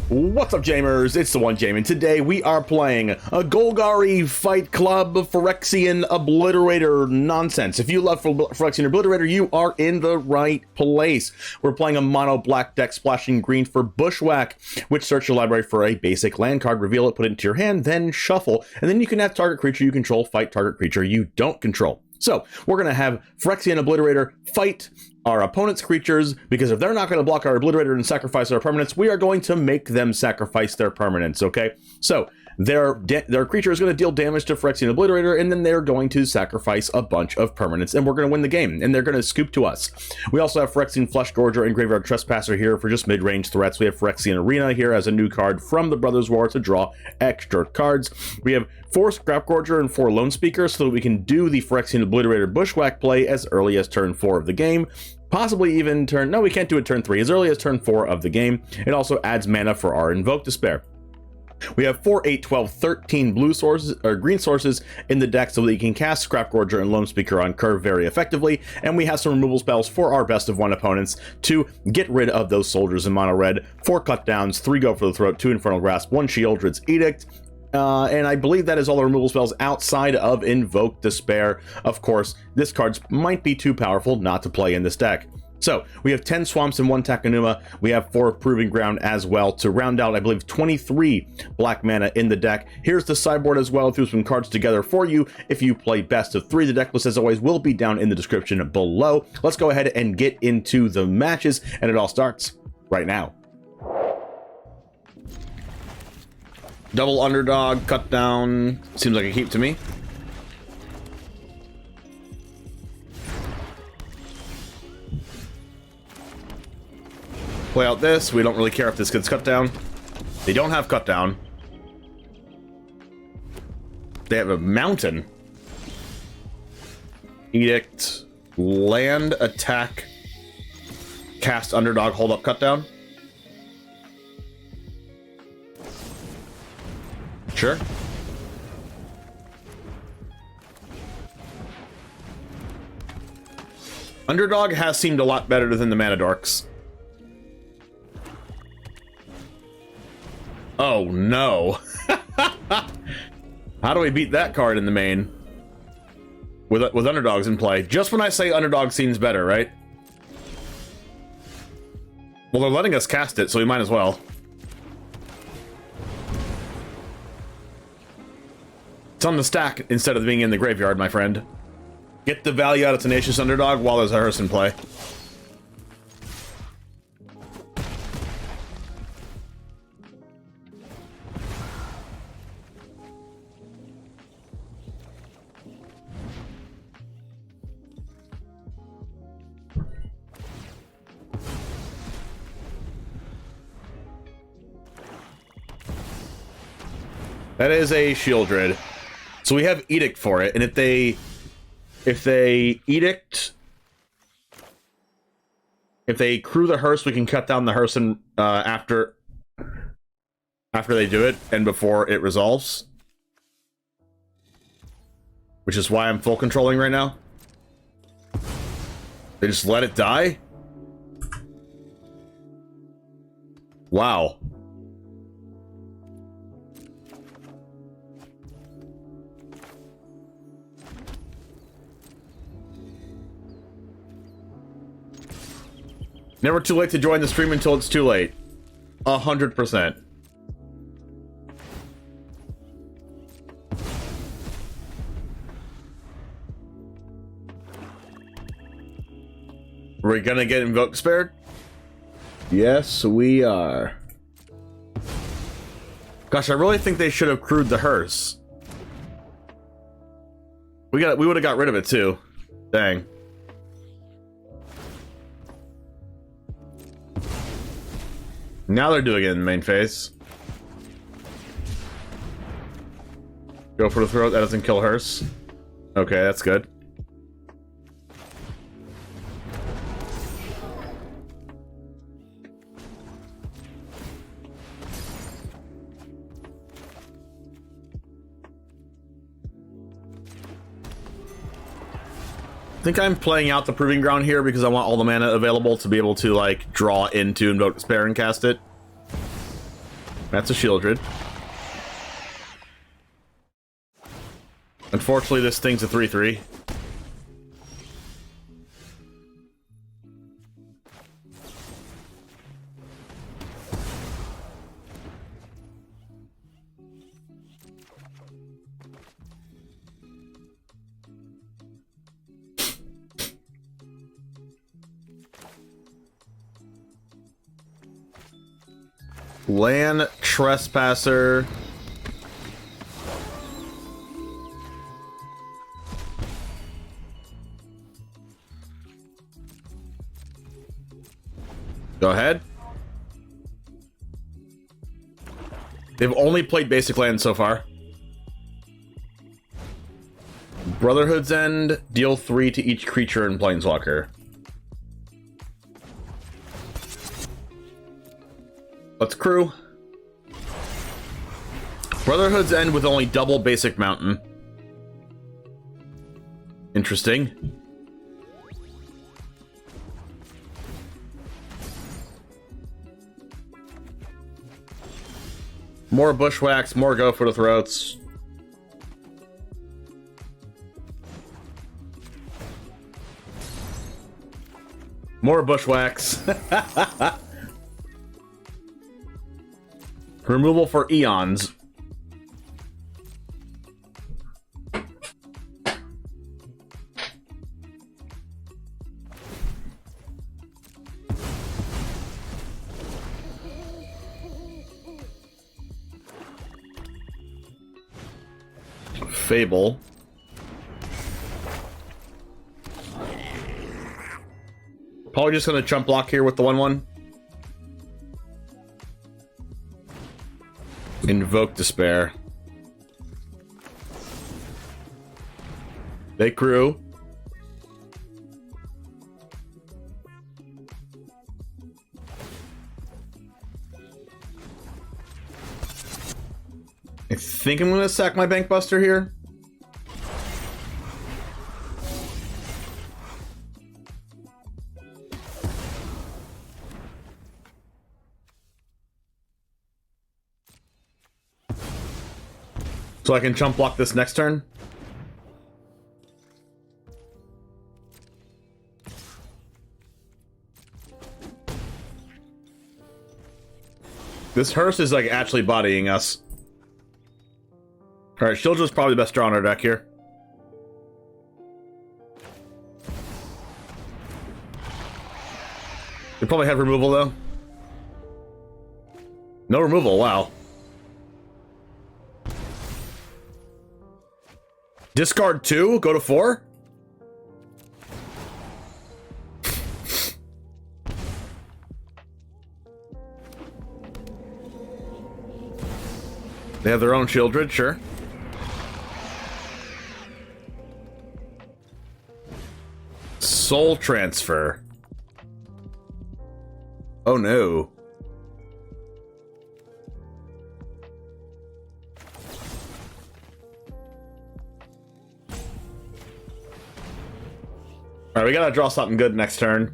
What's up, Jamers? It's the one Jame, and today we are playing a Golgari Fight Club Phyrexian Obliterator nonsense. If you love Phyrexian Obliterator, you are in the right place. We're playing a mono black deck splashing green for Bushwhack, which search your library for a basic land card, reveal it, put it into your hand, then shuffle, and then you can have target creature you control fight target creature you don't control. So we're going to have Phyrexian Obliterator fight our opponent's creatures, because if they're not going to block our Obliterator and sacrifice our permanents, we are going to make them sacrifice their permanents, okay? So their creature is going to deal damage to Phyrexian Obliterator, and then they're going to sacrifice a bunch of permanents, and we're going to win the game, and they're going to scoop to us. We also have Phyrexian Fleshgorger and Graveyard Trespasser here for just mid-range threats. We have Phyrexian Arena here as a new card from the Brothers War to draw extra cards. We have 4 Scrapgorger and 4 Lone Speaker so that we can do the Phyrexian Obliterator Bushwhack play as early as turn 4 of the game. Possibly even turn... No, we can't do it turn 3. As early as turn 4 of the game. It also adds mana for our Invoke Despair. We have 4, 8, 12, 13 blue sources or green sources in the deck so that you can cast Scrapgorger and Lone Speaker on curve very effectively, and we have some removal spells for our best of 1 opponents to get rid of those soldiers in mono red. 4 cut downs, 3 go for the throat, 2 Infernal Grasp, 1 Sheoldred's Edict. And I believe that is all the removal spells outside of Invoke Despair. Of course, this card might be too powerful not to play in this deck. So, we have 10 Swamps and 1 Takenuma. We have 4 Proving Ground as well to round out, I believe, 23 black mana in the deck. Here's the sideboard as well. Threw some cards together for you if you play best of 3. The deck list, as always, will be down in the description below. Let's go ahead and get into the matches, and it all starts right now. Double underdog, cut down, seems like a keep to me. Play out this, we don't really care if this gets cut down. They don't have cut down. They have a mountain. Edict, land, attack, cast underdog, hold up, cut down. Sure. Underdog has seemed a lot better than the Mana Dorks. Oh no. How do we beat that card in the main? With underdogs in play. Just when I say underdog seems better, right? Well, they're letting us cast it, so we might as well. It's on the stack instead of being in the graveyard, my friend. Get the value out of Tenacious Underdog while there's a hearse in play. That is a Sheoldred. So we have Edict for it, and if they Edict, if they crew the hearse, we can cut down the hearse and after they do it and before it resolves, which is why I'm full controlling right now. They just let it die. Wow. Never too late to join the stream until it's too late. 100%. We're gonna get Invoke Despair? Yes, we are. Gosh, I really think they should have crewed the hearse. We would have got rid of it too. Dang. Now they're doing it in the main phase. Go for the throat, that doesn't kill hearse. Okay, that's good. I think I'm playing out the Proving Ground here because I want all the mana available to be able to, like, draw into Invoke Despair and cast it. That's a Shieldred. Unfortunately, this thing's a 3/3. Land Trespasser. Go ahead. They've only played basic lands so far. Brotherhood's End, deal 3 to each creature in Planeswalker. Let's crew. Brotherhood's End with only double basic mountain. Interesting. More bushwhacks, more go for the throats. More bushwhacks. Removal for eons. Fable. Probably just gonna chump block here with the 1/1. Invoke Despair. They crew. I think I'm gonna sack my Bankbuster here. So I can chump block this next turn. This hearse is like actually bodying us. Alright, Shieldred's probably the best draw on our deck here. We probably have removal though. No removal, wow. Discard 2, go to 4? They have their own Shieldred, sure. Soul Transfer. Oh no. Alright, we gotta draw something good next turn.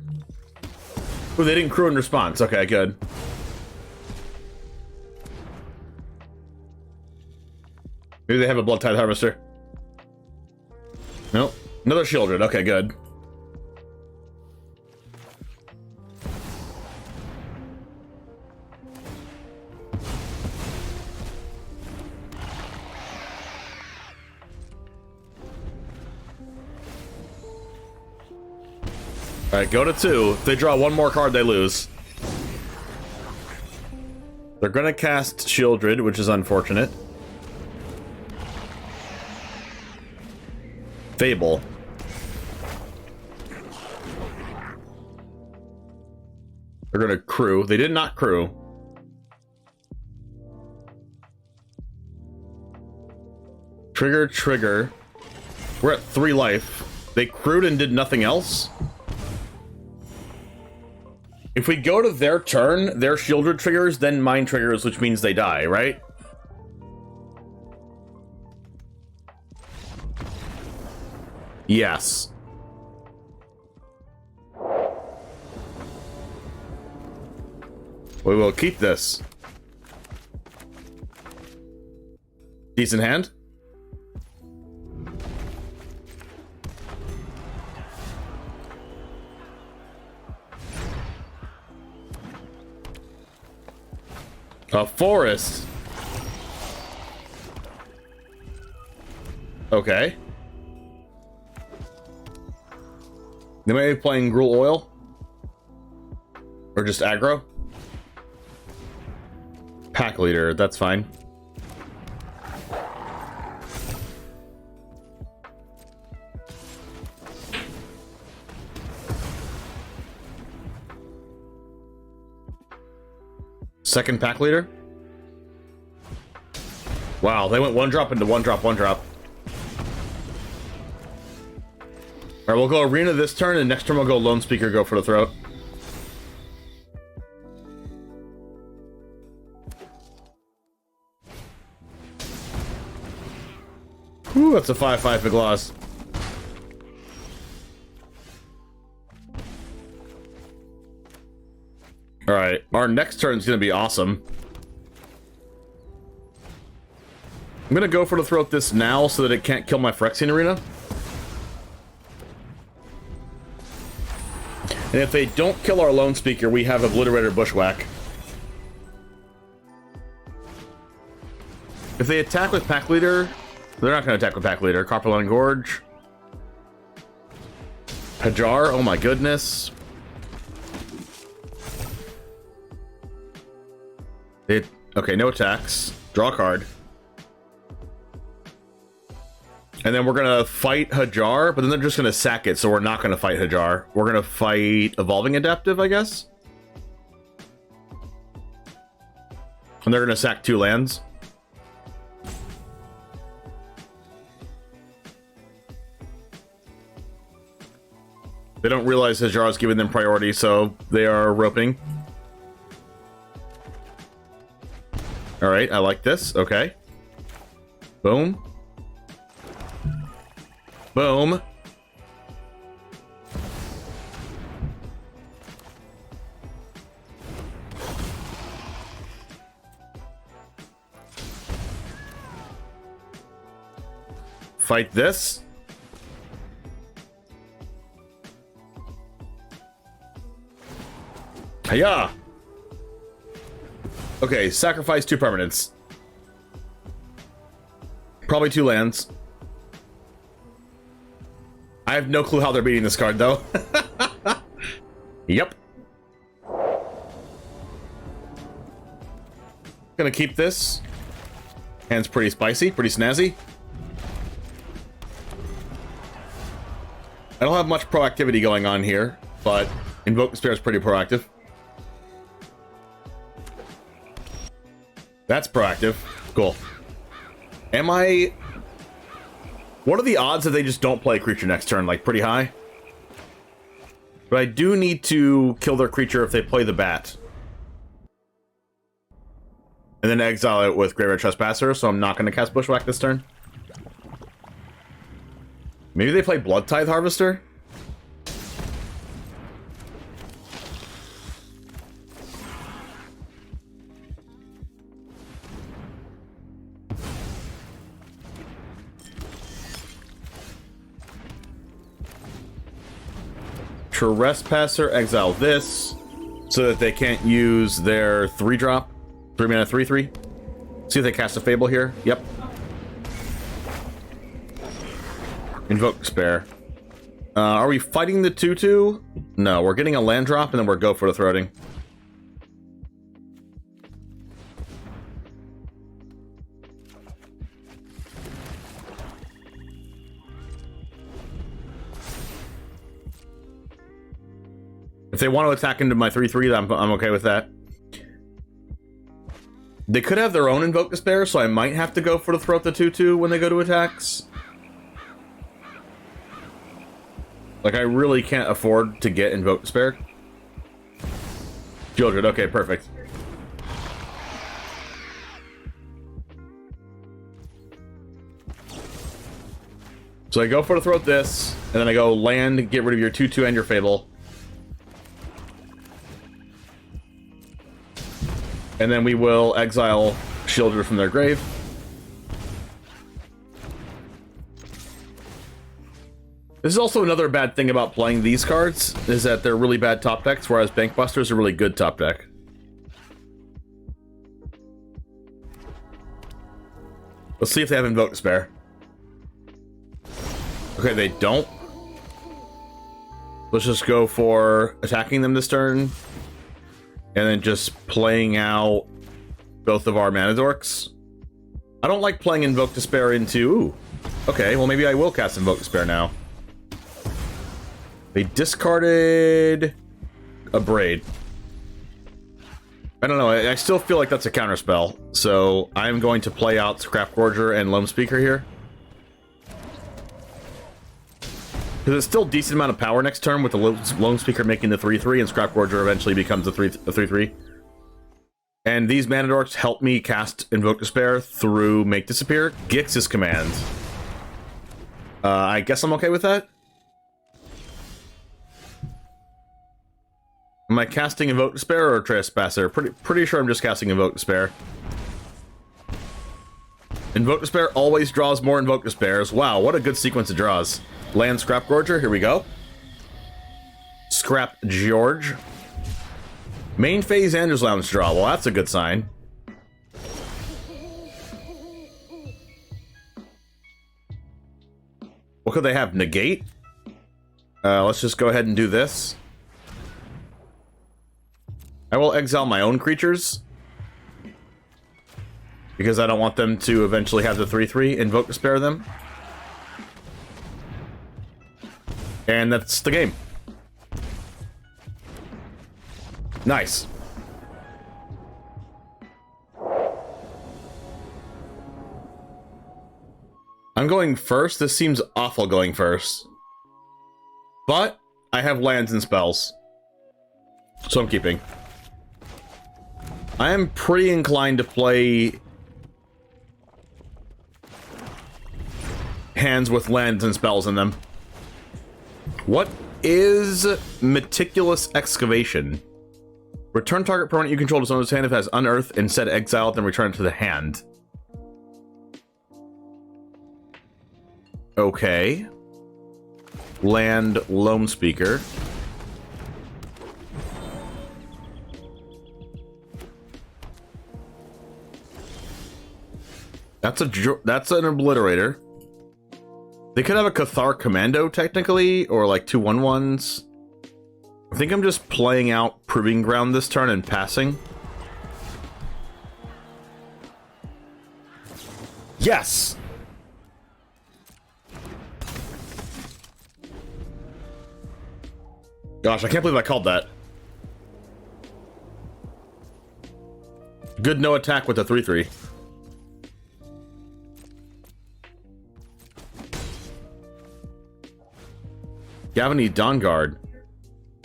Ooh, they didn't crew in response. Okay, good. Maybe they have a Blood Tithe Harvester. Nope. Another Shieldred. Okay, good. Alright, go to 2. If they draw one more card, they lose. They're gonna cast Shieldred, which is unfortunate. Fable. They're gonna crew. They did not crew. Trigger, trigger. We're at 3 life. They crewed and did nothing else? If we go to their turn, their Shieldred triggers, then mine triggers, which means they die, right? Yes. We will keep this. Decent hand. A forest. Okay. They may be playing Gruul Oil. Or just aggro. Pack leader, that's fine. Second pack leader. Wow, they went one drop into one drop, one drop. Alright, we'll go Arena this turn, and next turn we'll go Lone Speaker, go for the throat. Ooh, that's a 5/5 big loss. Alright, our next turn is going to be awesome. I'm going to go for the throat this now so that it can't kill my Phyrexian Arena. And if they don't kill our Lone Speaker, we have Obliterator Bushwhack. If they attack with Pack Leader, they're not going to attack with Pack Leader. Carpelon Gorge. Hajar, oh my goodness. Okay, no attacks. Draw a card. And then we're going to fight Hajar, but then they're just going to sack it, so we're not going to fight Hajar. We're going to fight Evolving Adaptive, I guess? And they're going to sack 2 lands. They don't realize Hajar is giving them priority, so they are roping. Alright, I like this. Okay. Boom. Boom. Fight this. Hiya! Okay, sacrifice 2 permanents. Probably 2 lands. I have no clue how they're beating this card, though. Yep. Gonna keep this. Hand's pretty spicy, pretty snazzy. I don't have much proactivity going on here, but Invoke Despair is pretty proactive. That's proactive. Cool. Am I... What are the odds that they just don't play a creature next turn? Like, pretty high? But I do need to kill their creature if they play the bat. And then exile it with Graveyard Trespasser, so I'm not going to cast Bushwhack this turn. Maybe they play Blood Tithe Harvester? Trespasser, exile this, so that they can't use their 3-drop. 3-mana 3/3. See if they cast a Fable here. Yep. Invoke Despair. Are we fighting the 2/2? No, we're getting a land drop, and then we're go for the throating. If they want to attack into my 3/3, I'm okay with that. They could have their own Invoke Despair, so I might have to go for the throat the 2/2 when they go to attacks. Like, I really can't afford to get Invoke Despair. Gildred, okay, perfect. So I go for the throat this, and then I go land, get rid of your 2/2 and your Fable. And then we will exile Shieldred from their grave. This is also another bad thing about playing these cards, is that they're really bad top decks, whereas Bankbusters are really good top deck. Let's see if they have Invoke Despair. Okay, they don't. Let's just go for attacking them this turn, and then just playing out both of our Mana Dorks. I don't like playing Invoke Despair into... Ooh. Okay, well maybe I will cast Invoke Despair now. They discarded a Braid. I don't know, I still feel like that's a counterspell, so I'm going to play out Scrap Gorger and Loam Speaker here. Because it's still a decent amount of power next turn with the Loam Speaker making the 3-3 and Scrap Gorger eventually becomes a 3-3. And these Mana Dorks help me cast Invoke Despair through Make Disappear, Gix's command. I guess I'm okay with that. Am I casting Invoke Despair or Trespasser? Pretty sure I'm just casting Invoke Despair. Invoke Despair always draws more Invoke Despairs. Wow, what a good sequence of draws. Land Scrap Gorger, here we go. Scrap George. Main phase Anders Lounge draw. Well, that's a good sign. What could they have? Negate? Let's just go ahead and do this. I will exile my own creatures, because I don't want them to eventually have the 3-3. Invoke Despair them. And that's the game. Nice. I'm going first. This seems awful going first. But I have lands and spells, so I'm keeping. I am pretty inclined to play hands with lands and spells in them. What is Meticulous Excavation? Return target permanent you control to someone's hand if it has unearthed, instead exile it, then return it to the hand. Okay. Land Loam Speaker. That's an Obliterator. They could have a Cathar Commando, technically, or like 2 1/1s. I think I'm just playing out Proving Ground this turn and passing. Yes! Gosh, I can't believe I called that. Good no attack with the 3-3. Gavany Dawnguard.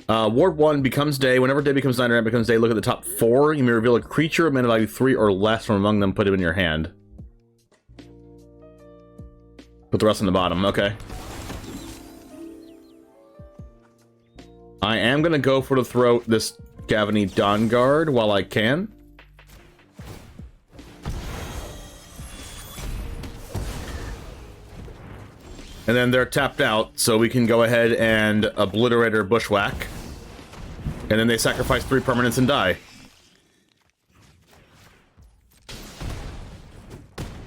Ward 1 becomes day. Whenever day becomes night or night becomes day, look at the top 4. You may reveal a creature of mana value 3 or less from among them. Put it in your hand. Put the rest on the bottom. Okay. I am going to go for the throat this Gavany Dawnguard while I can. And then they're tapped out, so we can go ahead and Obliterator Bushwhack. And then they sacrifice 3 permanents and die.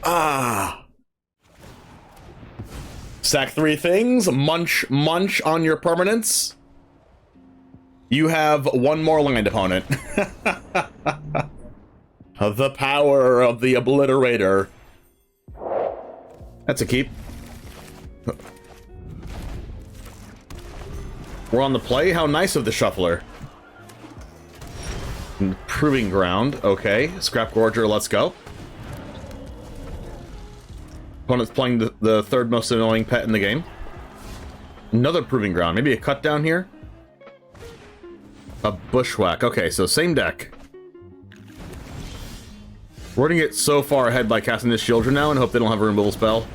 Ah! Sack 3 things, munch on your permanents. You have 1 more land opponent. The power of the Obliterator. That's a keep. We're on the play? How nice of the Shuffler. Proving Ground. Okay. Scrap Gorger, let's go. Opponent's playing the 3rd most annoying pet in the game. Another Proving Ground. Maybe a cut down here? A Bushwhack. Okay, so same deck. We're gonna get so far ahead by casting this Children now and hope they don't have a removal spell.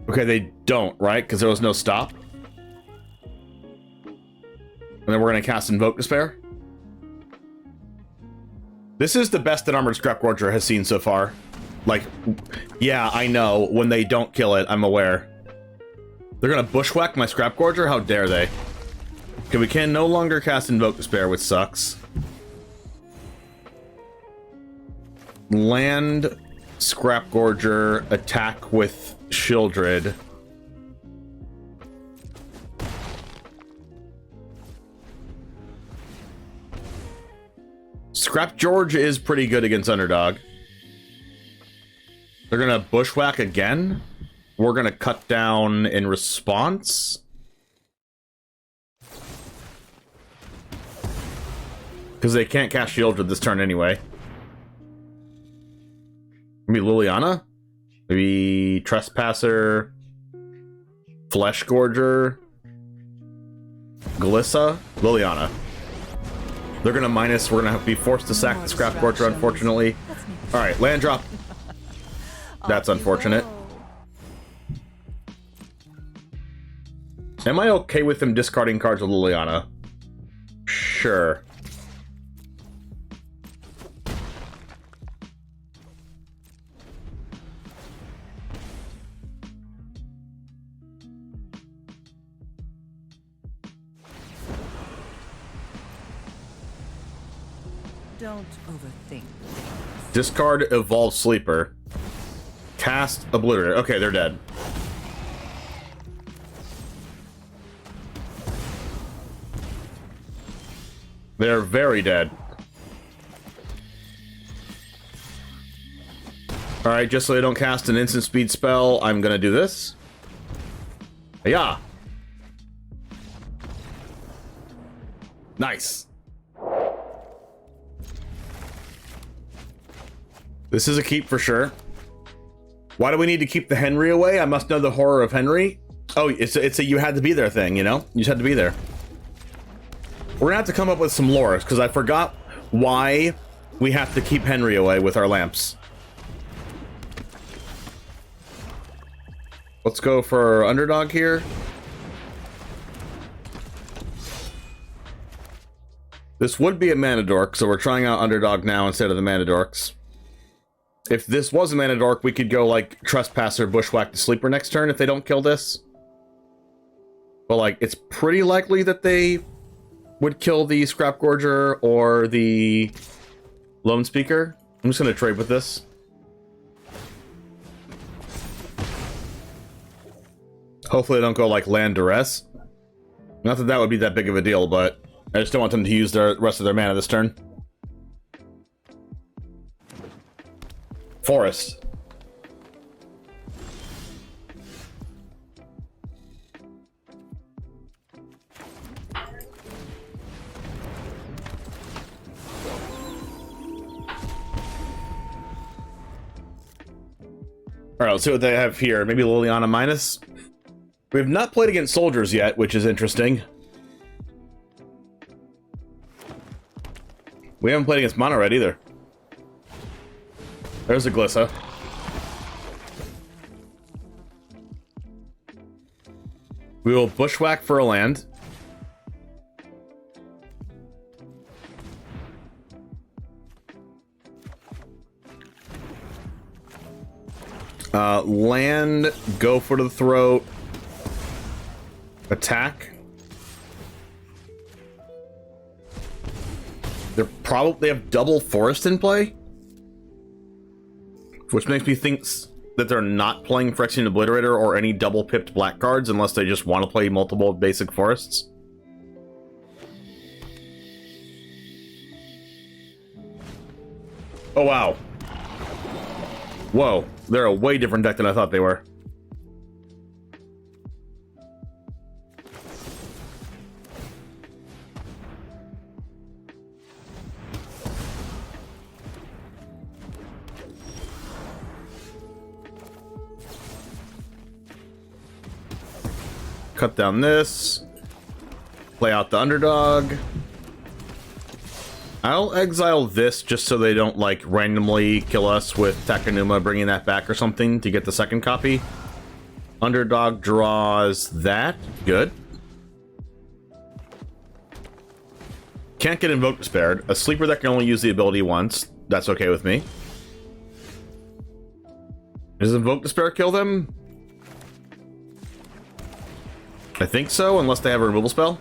Okay, they don't, right? Because there was no stop. And then we're going to cast Invoke Despair. This is the best that Armored Scrap Gorger has seen so far. Like, yeah, I know. When they don't kill it, I'm aware. They're gonna bushwhack my Scrap Gorger? How dare they? Okay, we can no longer cast Invoke Despair, which sucks. Land Scrap Gorger, attack with Shieldred. Scrap George is pretty good against Underdog. They're gonna bushwhack again. We're gonna cut down in response. Because they can't cast Shieldred this turn anyway. Maybe Liliana? Maybe Trespasser? Flesh Gorger? Glissa? Liliana. They're gonna minus, we're gonna be forced to sack the Scrap Gorger, unfortunately. Alright, land drop. That's unfortunate. Am I okay with them discarding cards with Liliana? Sure. Don't overthink. Discard Evolve Sleeper. Cast Obliterator. Okay, they're dead. They're very dead. Alright, just so they don't cast an instant speed spell, I'm gonna do this. Yeah. Nice. This is a keep for sure. Why do we need to keep the Henry away? I must know the horror of Henry. Oh, it's a you had to be there thing, you know? You just had to be there. We're gonna have to come up with some lore, because I forgot why we have to keep Henry away with our lamps. Let's go for Underdog here. This would be a Mana Dork, so we're trying out Underdog now instead of the Mana Dorks. If this was a Mana Dork, we could go, like, Trespasser, Bushwhack the Sleeper next turn if they don't kill this. But, like, it's pretty likely that they would kill the Scrap Gorger or the Lone Speaker. I'm just going to trade with this. Hopefully they don't go, like, Land Duress. Not that that would be that big of a deal, but I just don't want them to use the rest of their mana this turn. Forest. Alright, let's see what they have here. Maybe Liliana minus. We have not played against soldiers yet, which is interesting. We haven't played against Mono Red either. There's a Glissa. We will Bushwhack for a land. Land, go for the throat. Attack. They have double forest in play, which makes me think that they're not playing Phyrexian Obliterator or any double pipped black cards unless they just want to play multiple basic forests. Oh wow. Whoa, they're a way different deck than I thought they were. Cut down this. Play out the Underdog. I'll exile this just so they don't, like, randomly kill us with Takenuma bringing that back or something to get the second copy. Underdog draws that. Good. Can't get Invoke Despaired. A sleeper that can only use the ability once. That's okay with me. Does Invoke Despair kill them? I think so, unless they have a removal spell.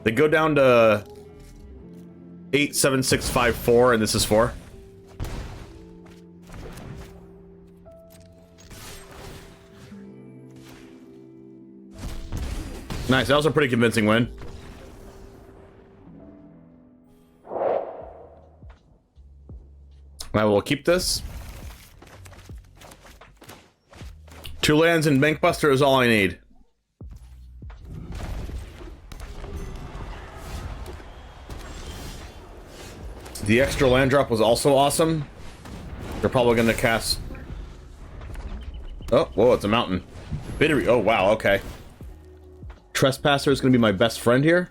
They go down to 8, 7, 6, 5, 4, and this is 4. Nice, that was a pretty convincing win. I will keep this. 2 lands and Bankbuster is all I need. The extra land drop was also awesome. They're probably going to cast... Oh, whoa, it's a mountain. Bittery. Oh, wow, okay. Trespasser is going to be my best friend here.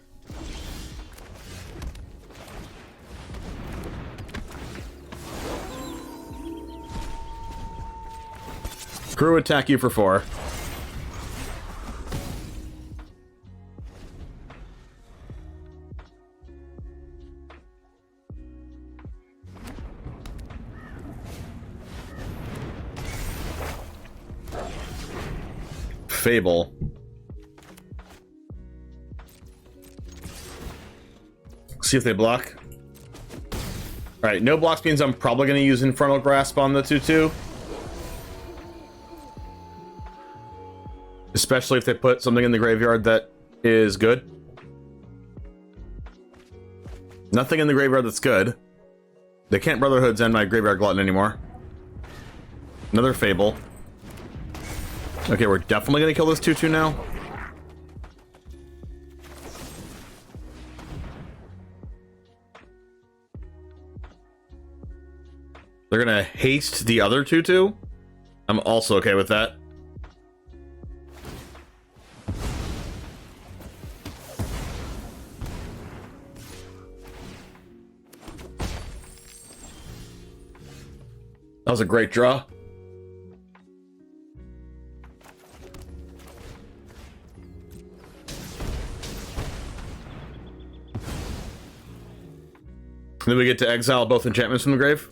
Crew attack you for 4. Fable. See if they block. Alright, no blocks means I'm probably going to use Infernal Grasp on the 2/2. Especially if they put something in the graveyard that is good. Nothing in the graveyard that's good. They can't Brotherhoods end my Graveyard Glutton anymore. Another Fable. Okay, we're definitely going to kill this 2/2 now. They're going to haste the other 2/2. I'm also okay with that. That was a great draw. Then we get to exile both enchantments from the grave.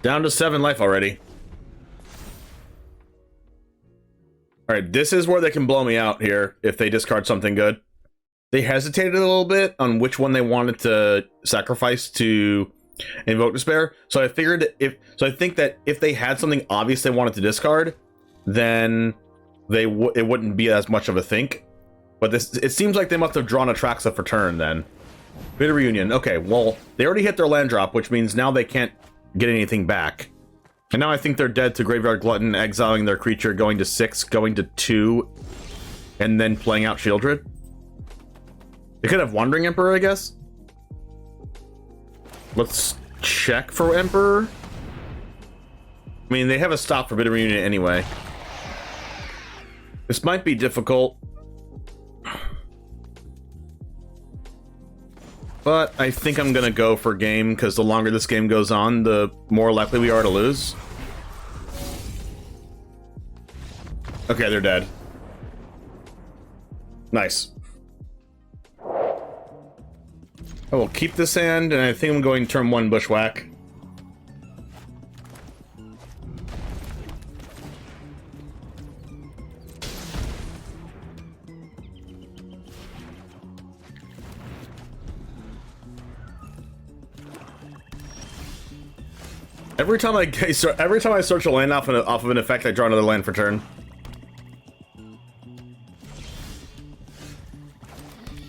Down to 7 life already. Alright, this is where they can blow me out here if they discard something good. They hesitated a little bit on which one they wanted to sacrifice to Invoke Despair. So I figured I think that if they had something obvious they wanted to discard, then it wouldn't be as much of a think. But it seems like they must have drawn Atraxa for turn then. Bitter Reunion. Okay, well, they already hit their land drop, which means now they can't get anything back. And now I think they're dead to Graveyard Glutton, exiling their creature, going to 6, going to 2, and then playing out Shieldred. They could have Wandering Emperor, I guess. Let's check for Emperor. I mean, they have a stop for Bitter Reunion anyway. This might be difficult. But I think I'm going to go for game, because the longer this game goes on, the more likely we are to lose. Okay, they're dead. Nice. I will keep this hand, and I think I'm going turn 1 Bushwhack. Every time I search a land off of an effect, I draw another land for turn.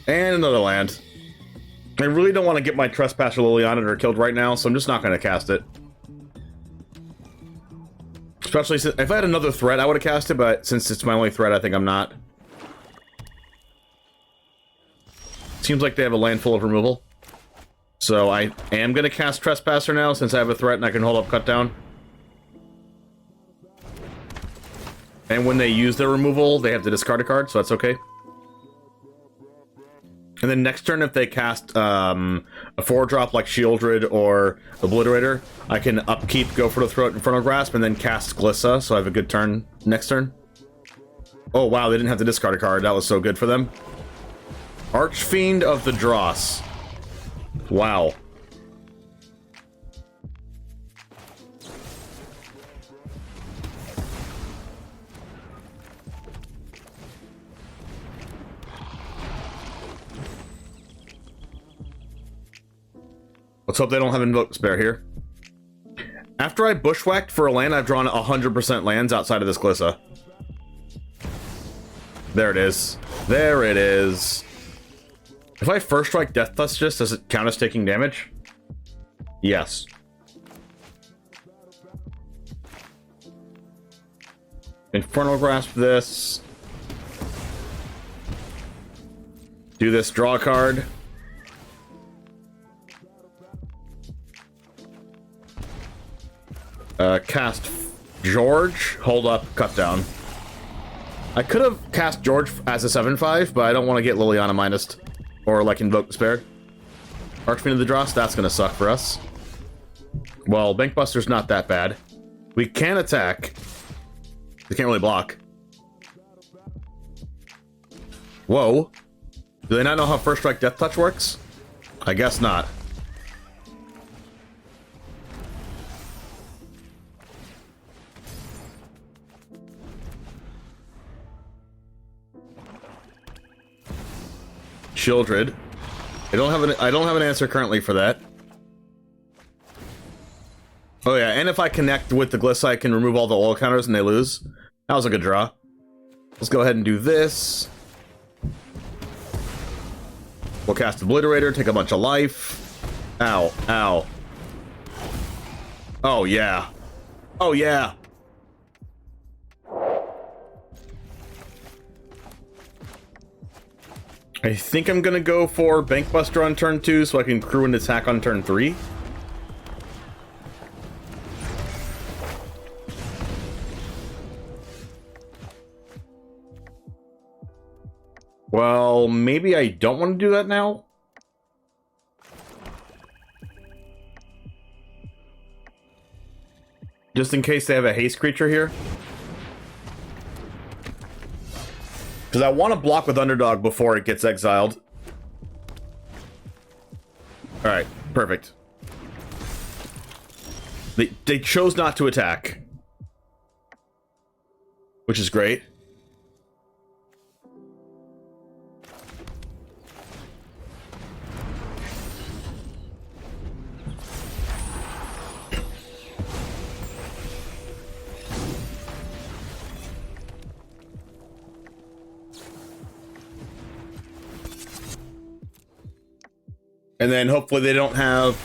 And another land. I really don't want to get my Trespasser Lilianator killed right now, so I'm just not going to cast it. Especially since if I had another threat, I would have cast it, but since it's my only threat, I think I'm not. Seems like they have a land full of removal. So I am going to cast Trespasser now, since I have a threat and I can hold up Cut Down. And when they use their removal, they have to discard a card, so that's okay. And then next turn, if they cast a 4-drop like Shieldred or Obliterator, I can upkeep, go for the Throat Infernal Grasp, and then cast Glissa, so I have a good turn next turn. Oh, wow, they didn't have to discard a card. That was so good for them. Archfiend of the Dross. Wow. Let's hope they don't have Invoke Spare here. After I bushwhacked for a land, I've drawn 100% lands outside of this Glissa. There it is. There it is. If I first strike Death Touch, just does it count as taking damage? Yes. Infernal Grasp this. Do this, draw a card. Cast George. Hold up, cut down. I could have cast George as a 7/5, but I don't want to get Liliana minused. Or, like, Invoke Despair. Archfiend of the Dross, that's gonna suck for us. Well, Bankbuster's not that bad. We can attack. We can't really block. Whoa. Do they not know how First Strike Death Touch works? I guess not. Shieldred. I don't have an answer currently for that. Oh yeah, and if I connect with the Glissa, I can remove all the oil counters and they lose. That was a good draw. Let's go ahead and do this. We'll cast Obliterator, take a bunch of life. Ow, ow. Oh yeah. Oh yeah. I think I'm gonna go for Bankbuster on turn 2 so I can crew an attack on turn 3. Well, maybe I don't want to do that now. Just in case they have a haste creature here. Because I want to block with Underdog before it gets exiled. Alright, perfect. They chose not to attack. Which is great. And then hopefully they don't have...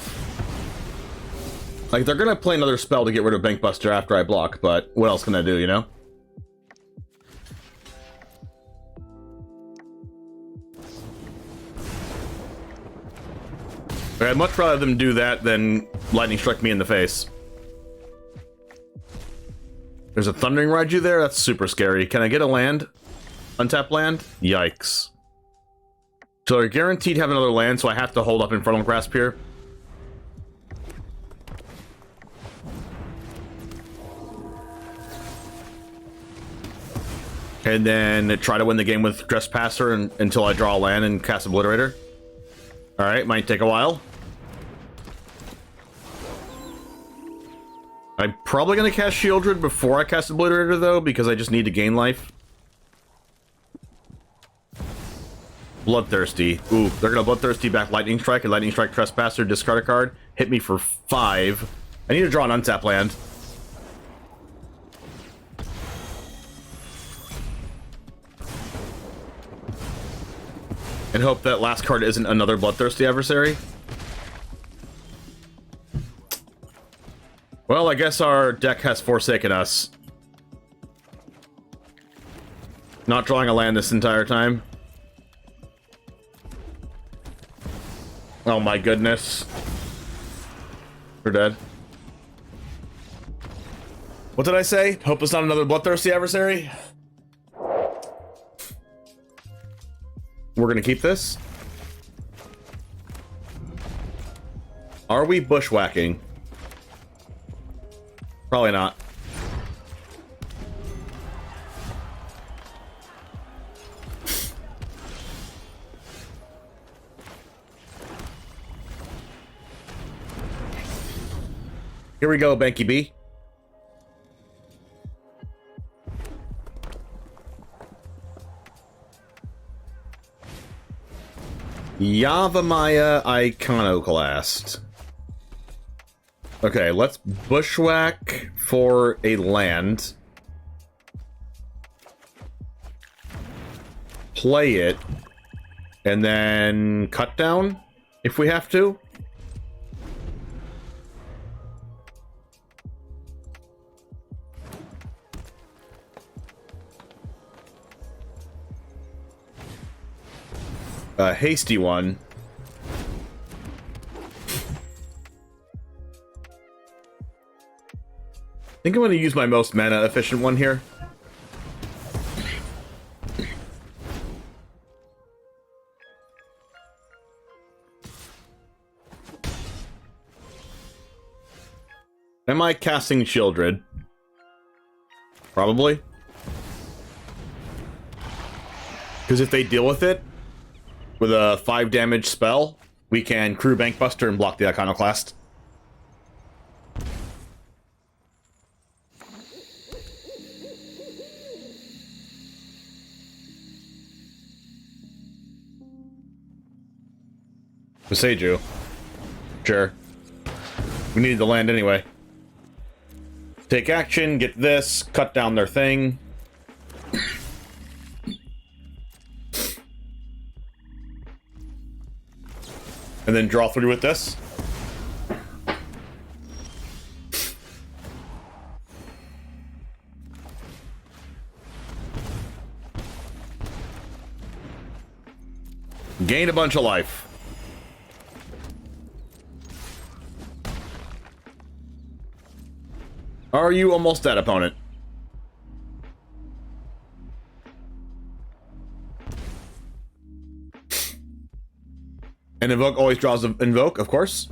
Like, they're gonna play another spell to get rid of Bankbuster after I block, but what else can I do, you know? I'd much rather them do that than Lightning Strike me in the face. There's a Thundering Raiju there? That's super scary. Can I get a land? Untap land? Yikes. So they're guaranteed to have another land, so I have to hold up Infernal Grasp here. And then try to win the game with Trespasser until I draw a land and cast Obliterator. Alright, might take a while. I'm probably going to cast Shieldred before I cast Obliterator, though, because I just need to gain life. Bloodthirsty. Ooh, they're gonna Bloodthirsty back Lightning Strike and Lightning Strike Trespasser, discard a card, hit me for 5. I need to draw an untap land. And hope that last card isn't another Bloodthirsty adversary. Well, I guess our deck has forsaken us. Not drawing a land this entire time. Oh my goodness. We're dead. What did I say? Hope it's not another Bloodthirsty adversary. We're gonna keep this. Are we bushwhacking? Probably not. Here we go, Banky B. Yavimaya Iconoclast. Okay, let's bushwhack for a land. Play it. And then cut down if we have to. A hasty one. I think I'm going to use my most mana efficient one here. Am I casting Shieldred? Probably. Because if they deal with it with a 5 damage spell, we can Crew Bankbuster and block the Iconoclast. Beseiju. Sure. We needed the land anyway. Take action, get this, cut down their thing. And then draw 3 with this. Gain a bunch of life. Are you almost dead, opponent? And Invoke always draws an Invoke, of course.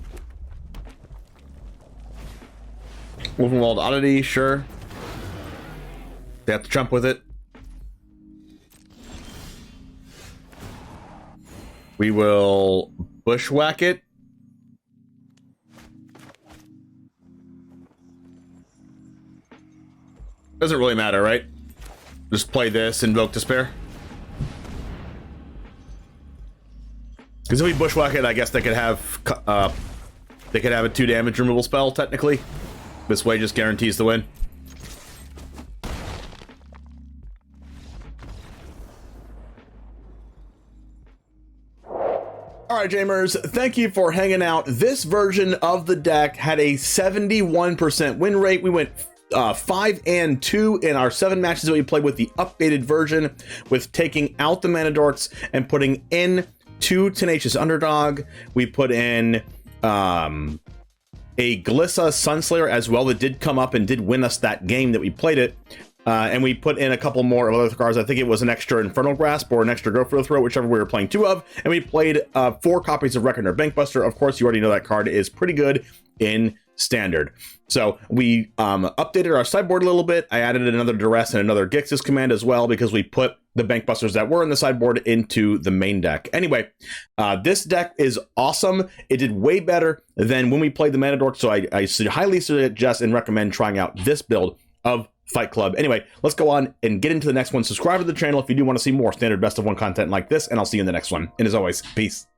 Wolfen Walled Oddity, sure. They have to jump with it. We will bushwhack it. Doesn't really matter, right? Just play this, Invoke Despair. Because if we bushwhack it, I guess they could have a 2 damage removal spell, technically. This way just guarantees the win. Alright, Jamers, thank you for hanging out. This version of the deck had a 71% win rate. We went 5-2 in our 7 matches that we played with the updated version, with taking out the Mana Dorks and putting in 2 Tenacious Underdog. We put in a Glissa Sunslayer as well that did come up and did win us that game that we played it. And we put in a couple more of other cards. I think it was an extra Infernal Grasp or an extra Go for the Throat, whichever we were playing 2 of. And we played 4 copies of Reckoner Bankbuster. Of course, you already know that card is pretty good in Standard. So we updated our sideboard a little bit. I added another Duress and another Gix's command as well, because we put the Bankbusters that were in the sideboard into the main deck. Anyway, this deck is awesome. It did way better than when we played the Mana Dork, so I highly suggest and recommend trying out this build of Fight Club. Anyway, let's go on and get into the next one. Subscribe to the channel if you do want to see more Standard Best of 1 content like this, and I'll see you in the next one. And as always, peace.